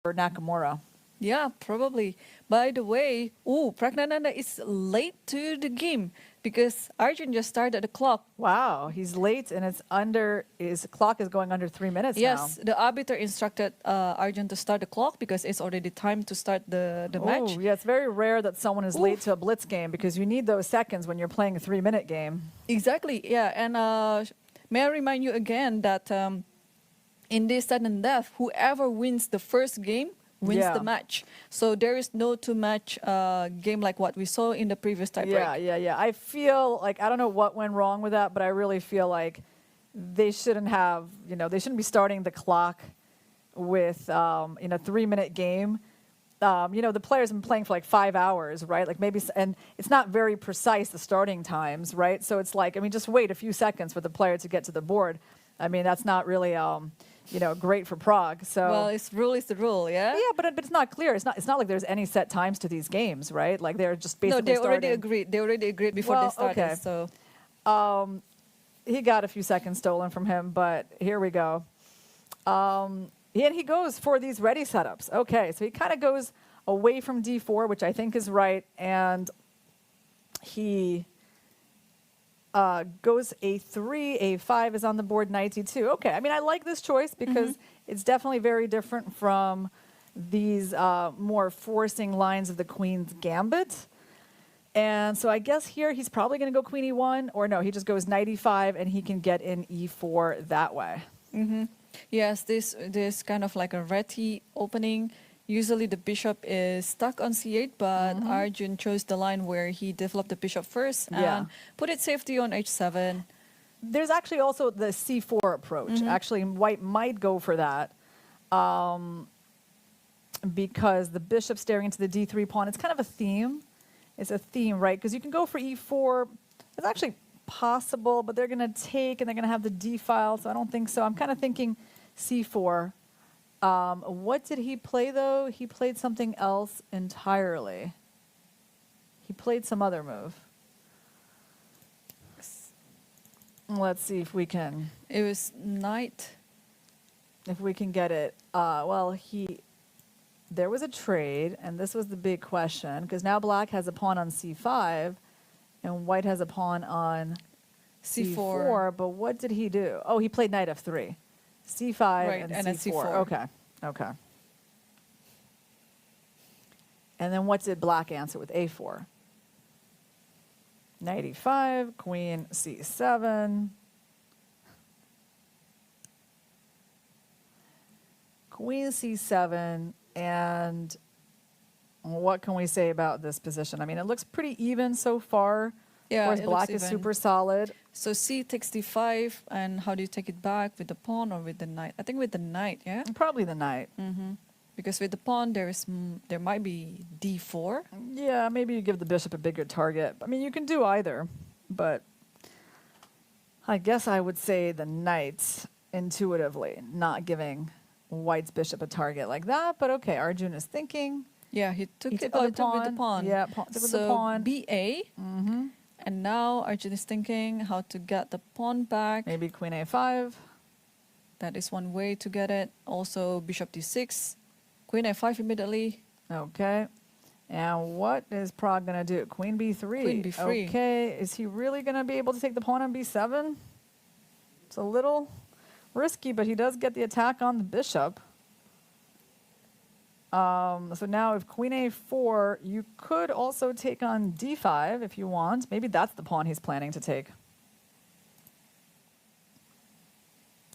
Nakamura. Yeah, probably. By the way, Praggnanandhaa is late to the game because Arjun just started the clock. Wow, he's late and his clock is going under 3 minutes Yes, now. the arbiter instructed Arjun to start the clock because it's already time to start the match. Oh, yeah, it's very rare that someone is late to a blitz game because you need those seconds when you're playing a 3-minute game. Exactly, yeah. And may I remind you again that in this sudden death, whoever wins the first game wins the match. So there is no two-match game like what we saw in the previous tiebreak. Yeah. I feel like, I don't know what went wrong with that, but I really feel like they shouldn't have, they shouldn't be starting the clock with, in a 3-minute game. The players have been playing for like 5 hours, right? Like maybe, and it's not very precise, the starting times, right? So it's like, just wait a few seconds for the player to get to the board. That's not really, great for Prague. So well, it's rule is the rule, yeah. Yeah, but it's not clear. It's not like there's any set times to these games, right? Like they're just basically. No, they already starting. agreed. They already agreed before they started. Okay. So He got a few seconds stolen from him, but here we go. And he goes for these ready setups. Okay, so he kind of goes away from D4, which I think is right, and he goes A3, A5 is on the board, knight E2. Okay, I like this choice because it's definitely very different from these more forcing lines of the queen's gambit. And so I guess here he's probably going to go queen E1, or no, he just goes knight E5 and he can get in E4 that way. yes, this kind of like a ready opening. Usually the bishop is stuck on C8, but Arjun chose the line where he developed the bishop first and put it safety on H7. There's actually also the C4 approach. Actually, white might go for that because the bishop staring into the D3 pawn, it's kind of a theme. It's a theme, right? Because you can go for E4. It's actually possible, but they're going to take and they're going to have the D file, so I don't think so. I'm kind of thinking C4. What did he play, though? He played something else entirely. He played some other move. Let's see if we can. It was knight. If we can get it. There was a trade, and this was the big question, because now black has a pawn on C5, and white has a pawn on C4. But what did he do? Oh, he played knight F3. C5 right, and then C4. C4. Okay. And then what did black answer with A4? Knight E5, queen C7. Queen C7, and what can we say about this position? It looks pretty even so far. Yeah, of course, it black looks is even. super solid. So C takes D5, and how do you take it back, with the pawn or with the knight? I think with the knight, yeah? Probably the knight. Because with the pawn, there might be D4. Yeah, maybe you give the bishop a bigger target. You can do either, but I guess I would say the knight intuitively, not giving white's bishop a target like that. But okay, Arjun is thinking. Yeah, he took He it took with with the pawn. the pawn. Yeah, took with the So pawn. BA. And now Arjun is thinking how to get the pawn back. Maybe queen A5. That is one way to get it. Also bishop D6. Queen A5 immediately. Okay. And what is Prague going to do? Queen B3. Queen B3. Okay. Is he really going to be able to take the pawn on B7? It's a little risky, but he does get the attack on the bishop. So now if queen A4, you could also take on D5 if you want. Maybe that's the pawn he's planning to take.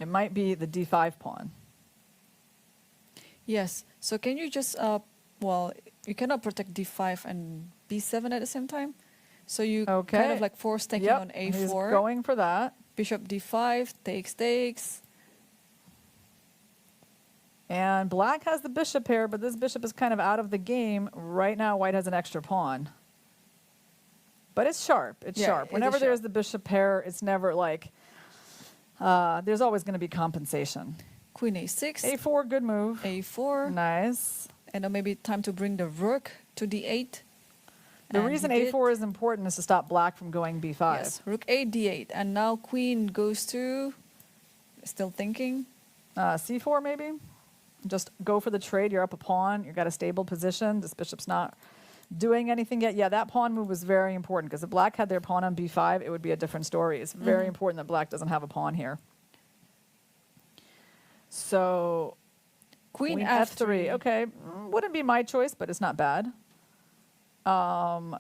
It might be the D5 pawn. Yes. So can you just, you cannot protect D5 and B7 at the same time. So you kind of like force taking on A4. He's going for that. Bishop D5, takes. And black has the bishop here, but this bishop is kind of out of the game. Right now, white has an extra pawn. But it's sharp. It's sharp. Whenever there's the bishop pair, it's never like, there's always going to be compensation. Queen A6. A4, good move. A4. Nice. And then maybe time to bring the rook to D8. The reason A4 is important is to stop black from going B5. Yes, rook A, D8. And now queen goes to, still thinking. C4 maybe? just go for the trade. You're up a pawn. You've got a stable position. This bishop's not doing anything yet. Yeah, that pawn move was very important because if black had their pawn on b5, it would be a different story. It's very important that black doesn't have a pawn here. So Queen f3. f3. Okay, wouldn't be my choice, but it's not bad.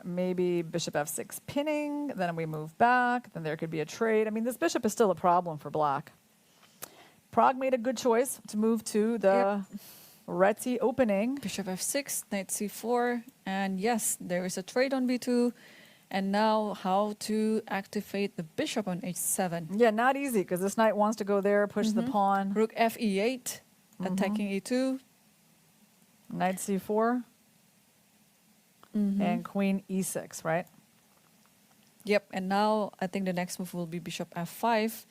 Maybe bishop f6 pinning. Then we move back. Then there could be a trade. I mean, this bishop is still a problem for black. Pragg made a good choice to move to the Reti opening. Bishop f6, knight c4, and yes, there is a trade on b2. And now how to activate the bishop on h7. Yeah, not easy because this knight wants to go there, push the pawn. Rook fe8, attacking e2. Knight c4. And queen e6, right? Yep, and now I think the next move will be bishop f5.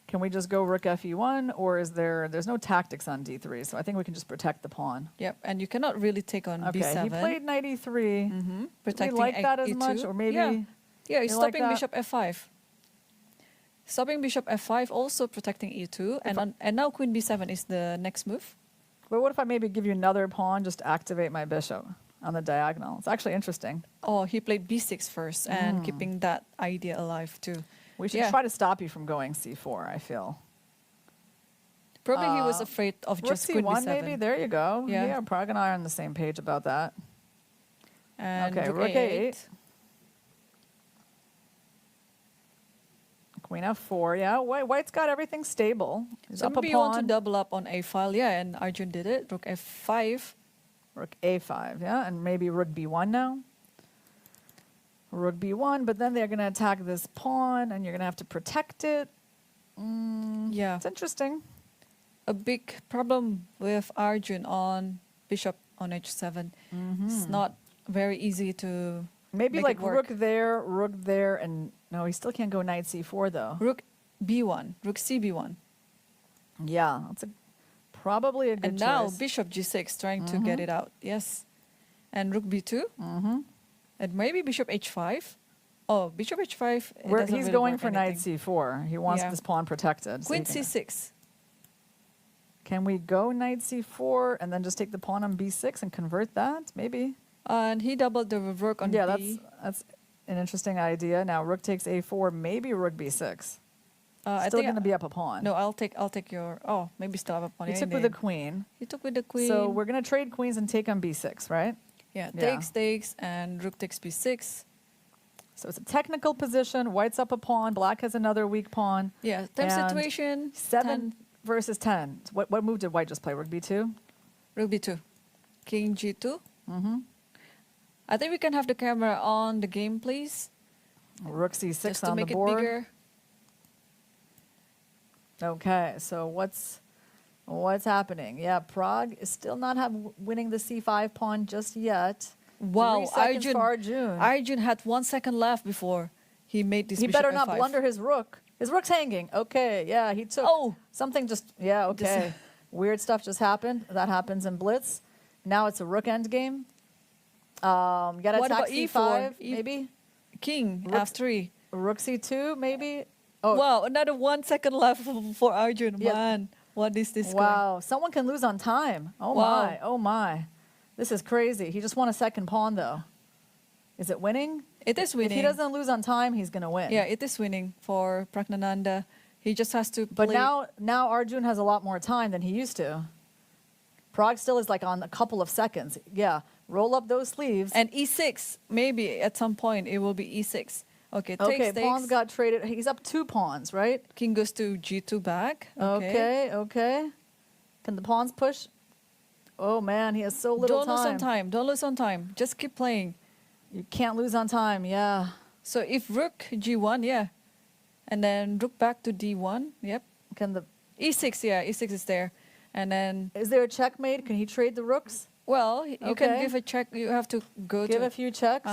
Can we just go rook fe1, or is there's no tactics on d3, so I think we can just protect the pawn. Yep, and you cannot really take on Okay, b7. he played knight e3. Do we Protecting like that as e2. much, or maybe? Yeah, he's you like stopping that? bishop f5. Stopping bishop f5, also protecting e2, and now queen b7 is the next move. But what if I maybe give you another pawn just to activate my bishop on the diagonal? It's actually interesting. Oh, he played b6 first and keeping that idea alive too. We should try to stop you from going c4, I feel. Probably he was afraid of Rook just queen c1 b7. maybe, there you go. Yeah. Pragg and I are on the same page about that. And Okay, rook a8. Queen f4, yeah. White's got everything stable. He's So up a maybe you want to pawn. double up on a file, yeah, and Arjun did it. Rook f5. Rook a5, yeah, and maybe rook b1 now. Rook b1, but then they're going to attack this pawn, and you're going to have to protect it. Yeah, It's interesting. a big problem with Arjun on bishop on h7. It's not very easy to Maybe make like it work. rook there, and no, he still can't go knight c4 though. Rook b1, rook cb1. Yeah, that's probably a good And now choice. bishop g6, trying to get it out. Yes. And rook b2. And maybe bishop h5. Oh, bishop h5. it doesn't He's really going work for knight anything. c4. He wants Yeah. this pawn protected. so Queen he can- c6. Can we go knight c4 and then just take the pawn on b6 and convert that? Maybe. And he doubled the rook on Yeah, b. that's an interesting idea. Now rook takes a4, maybe rook b6. I Still think going to be up a pawn. No, I'll take your. Oh, maybe still have a pawn. He Yeah, took with then. the queen. He took with the queen. So we're going to trade queens and take on b6, right? yeah, yeah. takes, and rook takes b6. So it's a technical position. White's up a pawn. Black has another weak pawn. Yeah, time And situation. 7 versus 10. So what move did White just play? Rook b2? Rook b2, king g2. I think we can have the camera on the game, please, Rook c6 just to on the make it board. bigger. Okay, so what's happening? Yeah, Pragg is still not winning the c5 pawn just yet. Wow, 3 seconds Arjun. for Arjun. Arjun had 1 second left before he made this. He bishop better not f5. blunder his rook. His rook's hanging. Okay, yeah, he took Oh. something just, yeah, okay. Weird stuff just happened. That happens in blitz. Now it's a rook end game. You got to What attack about c5, e4? maybe? King Rook- f3. Rook c2, maybe? Oh, Wow, another 1 second left for Arjun. Yeah. Man, what is this? wow. Someone can lose on time. Oh, Wow. my. Oh, my. This is crazy. He just won a second pawn, though. Is it winning? It is winning. If he doesn't lose on time, he's going to win. Yeah, it is winning for Praggnanandhaa. He just has to play. But now Arjun has a lot more time than he used to. Pragg still is like on a couple of seconds. Yeah, roll up those sleeves. And e6, maybe at some point it will be e6. Okay, Okay, takes. pawns got traded. He's up 2 pawns, right? King goes to g2 back. Okay. Can the pawns push? Oh man, he has so little Don't lose on time. Don't lose on time. Just keep playing. You can't lose on time. Yeah. So if rook g1, yeah, and then rook back to d1, yep. Can the e6, yeah, e6 is there, and then Is there a checkmate? Can he trade the rooks? well, you can Okay. give a check. You have to go Give to a few checks.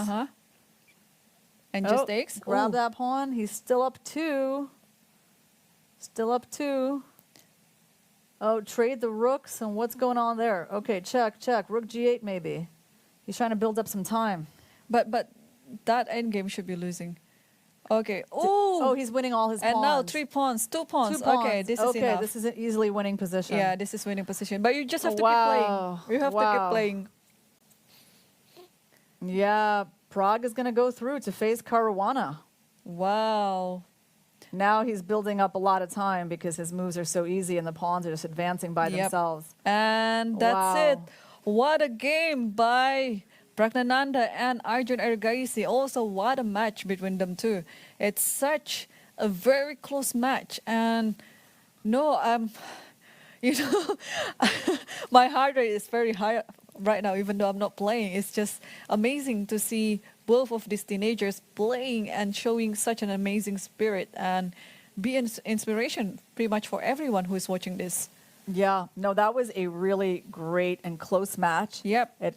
and Oh, just takes. Grab Ooh. that pawn. He's still up 2. Still up 2. Oh, trade the rooks, and what's going on there? Okay, check. Rook g8 maybe. He's trying to build up some time. But that endgame should be losing. Okay. Oh, Oh, he's winning all his and pawns. now 3 pawns, 2 pawns. Two pawns. Okay, this is okay, enough. this is an easily winning position. Yeah, this is winning position. But you just have to Wow. keep playing. You have to keep Wow. playing. Yeah, Prague is going to go through to face Caruana. Wow. Now he's building up a lot of time because his moves are so easy and the pawns are just advancing by Yep. themselves. And that's Wow. it. What a game by Praggnanandhaa and Arjun Erigaisi. Also, what a match between them two. It's such a very close match. And no, you know, my heart rate is very high right now, even though I'm not playing. It's just amazing to see both of these teenagers playing and showing such an amazing spirit and be an inspiration pretty much for everyone who is watching this. Yeah, no, that was a really great and close match. Yep. It